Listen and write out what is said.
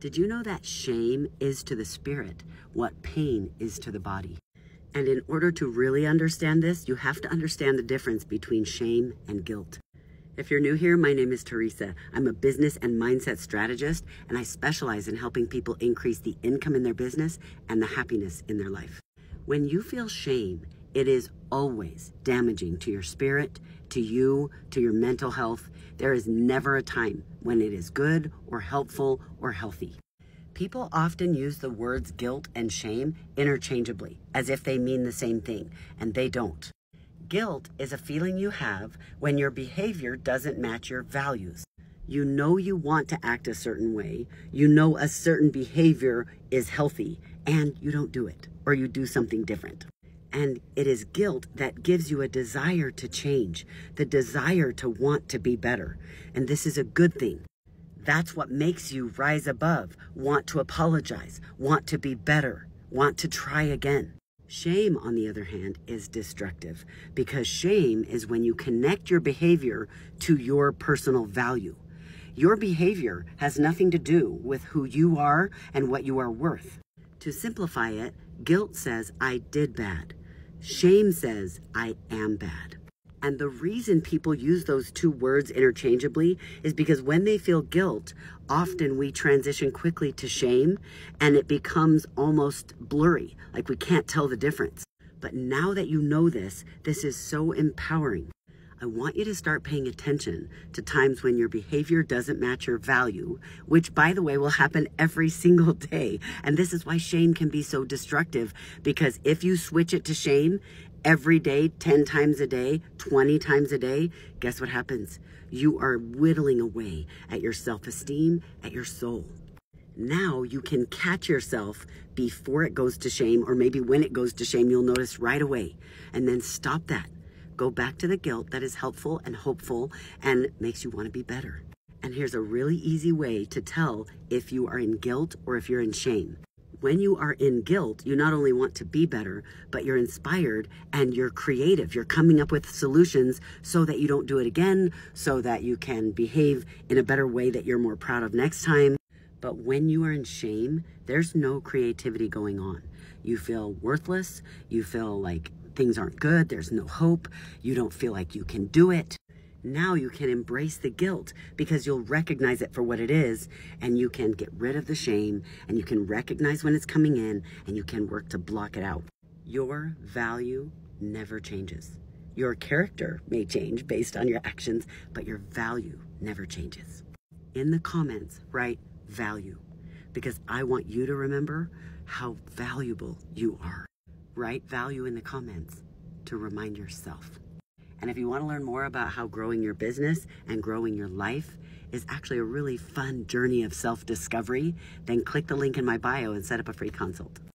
Did you know that shame is to the spirit what pain is to the body? And in order to really understand this, you have to understand the difference between shame and guilt. If you're new here, my name is Teresa. I'm a business and mindset strategist, and I specialize in helping people increase the income in their business and the happiness in their life. When you feel shame, it is always damaging to your spirit, to you, to your mental health. There is never a time when it is good or helpful or healthy. People often use the words guilt and shame interchangeably, as if they mean the same thing, and they don't. Guilt is a feeling you have when your behavior doesn't match your values. You know you want to act a certain way, you know a certain behavior is healthy, and you don't do it, or you do something different. And it is guilt that gives you a desire to change, the desire to want to be better. And this is a good thing. That's what makes you rise above, want to apologize, want to be better, want to try again. Shame, on the other hand, is destructive because shame is when you connect your behavior to your personal value. Your behavior has nothing to do with who you are and what you are worth. To simplify it, guilt says, I did bad. Shame says, I am bad. And the reason people use those two words interchangeably is because when they feel guilt, often we transition quickly to shame and it becomes almost blurry, like we can't tell the difference. But now that you know this, this is so empowering. I want you to start paying attention to times when your behavior doesn't match your value, which, by the way, will happen every single day. And this is why shame can be so destructive, because if you switch it to shame every day, 10 times a day, 20 times a day, guess what happens? You are whittling away at your self-esteem, at your soul. Now you can catch yourself before it goes to shame, or maybe when it goes to shame, you'll notice right away, and then stop that. Go back to the guilt that is helpful and hopeful and makes you want to be better. And here's a really easy way to tell if you are in guilt or if you're in shame. When you are in guilt, you not only want to be better, but you're inspired and you're creative. You're coming up with solutions so that you don't do it again, so that you can behave in a better way that you're more proud of next time. But when you are in shame, there's no creativity going on. You feel worthless. You feel like things aren't good. There's no hope. You don't feel like you can do it. Now you can embrace the guilt because you'll recognize it for what it is, and you can get rid of the shame, and you can recognize when it's coming in, and you can work to block it out. Your value never changes. Your character may change based on your actions, but your value never changes. In the comments, write value, because I want you to remember how valuable you are. Write value in the comments to remind yourself. And if you want to learn more about how growing your business and growing your life is actually a really fun journey of self-discovery, then click the link in my bio and set up a free consult.